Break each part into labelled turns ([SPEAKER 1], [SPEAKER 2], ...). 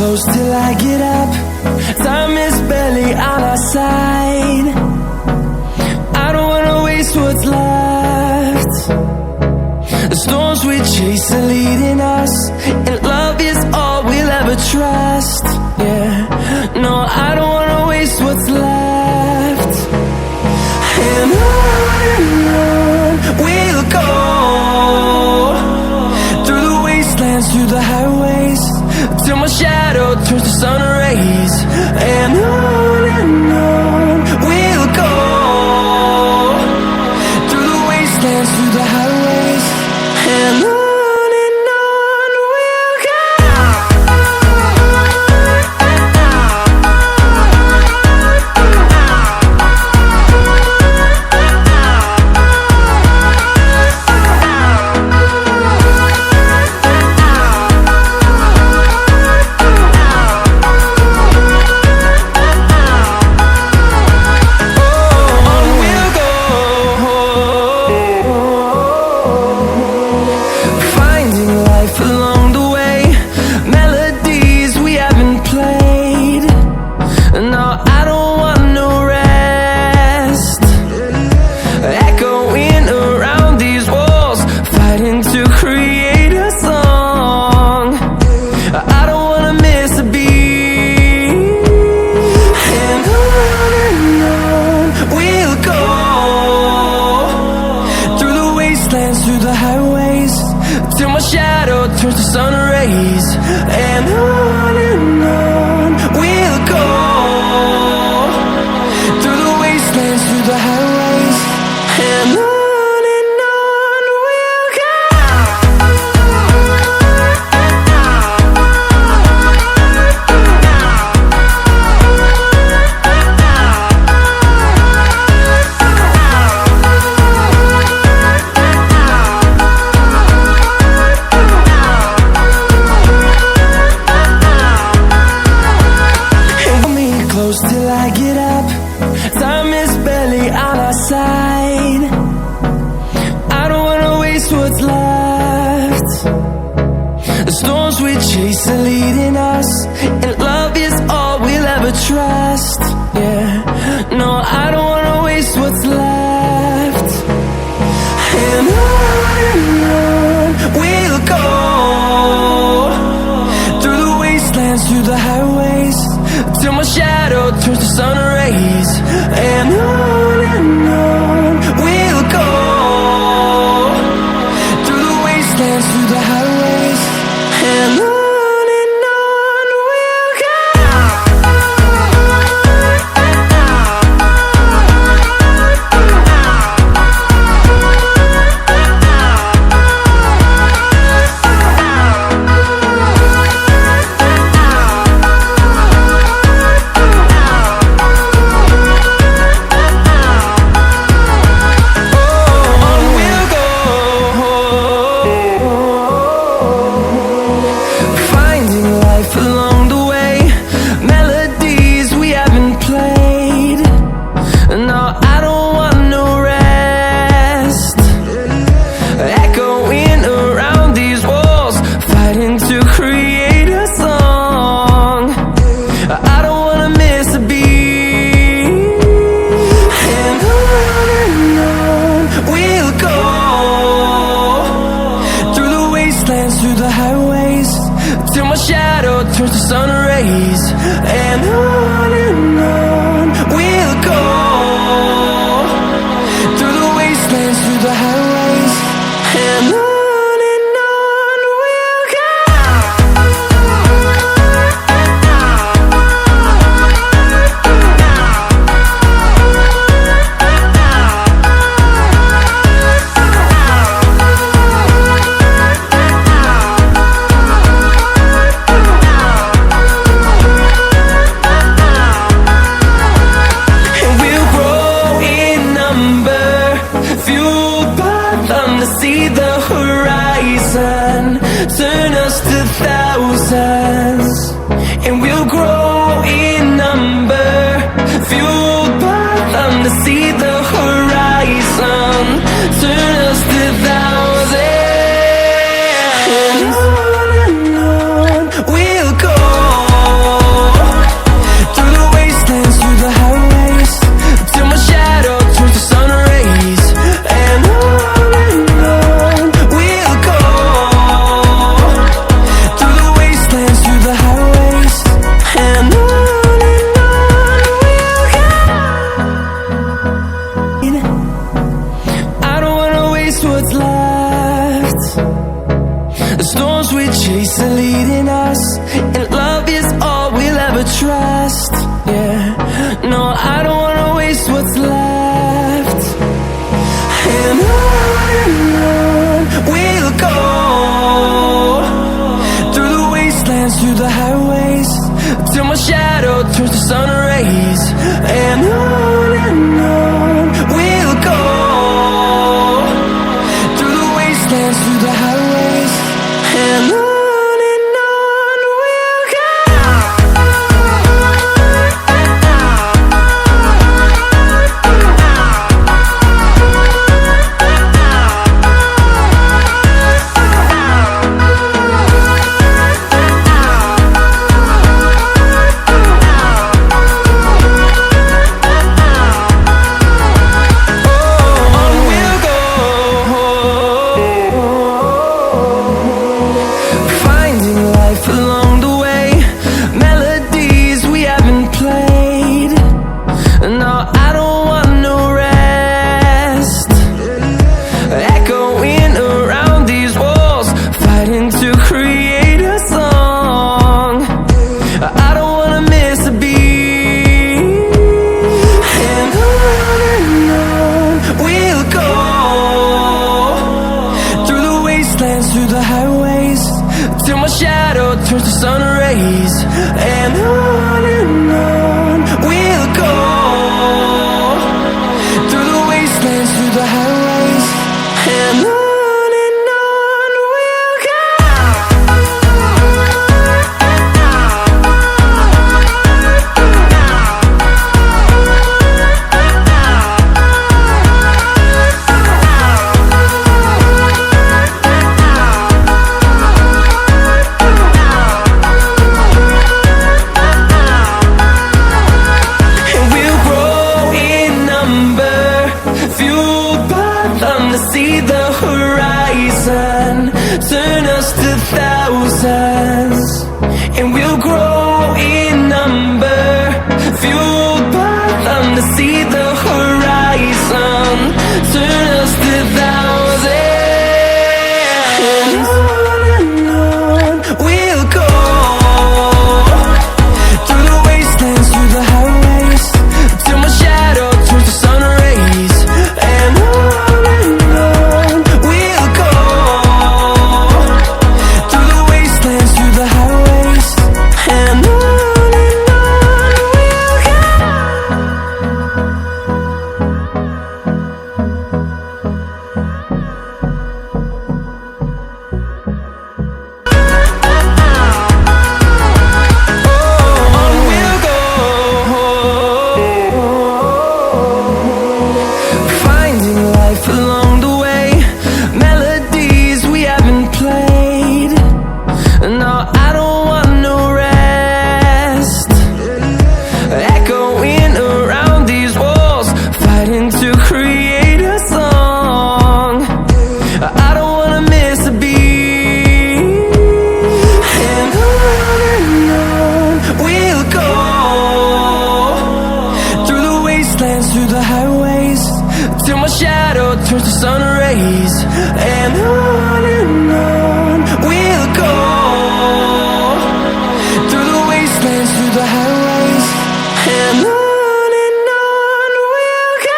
[SPEAKER 1] close till I get up. Time is barely on our side. I don't wanna waste what's left. The storms we chase are leading us, and love is all we'll ever trust. Yeah, no, I don't wanna waste what's left. And on we'll go, through the wastelands, through the highways, till my shadow turns to sun rays. And on we'll go, through the wastelands, through the highways, and on we'll go. Through the highways, till my shadow turns to sun rays. And on we'll go, through the wastelands, through the highways, and on we'll go. Till I get up, time is barely on our side. I don't wanna waste what's left. The storms we chase are leading us, and love is all we'll ever trust. Yeah, no, I don't wanna waste what's left. And on we'll go, through the wastelands, through the highways, till my shadow turns to sun rays. And on we'll go, through the wastelands, through the highways, and on we'll go. No, I don't wanna waste what's left. And on we'll go, through the wastelands, through the highways, till my shadow turns to sun rays. And on we'll go, through the wastelands, through the highways, and on we'll go. Through the highways, till my shadow turns to sun rays. And on we'll go, through the wastelands, through the highways, and on we'll go. See the horizon turn us to thousands, and we'll grow in number, fueled by them. To see the horizon turn us to thousands, and on we'll go, through the wastelands, through the highways, till my shadow turns to sun rays. And through the highways, till my shadow turns to sun rays. And on we'll go, through the wastelands, through the highways, and on we'll go.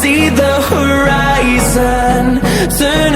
[SPEAKER 1] See the horizon turn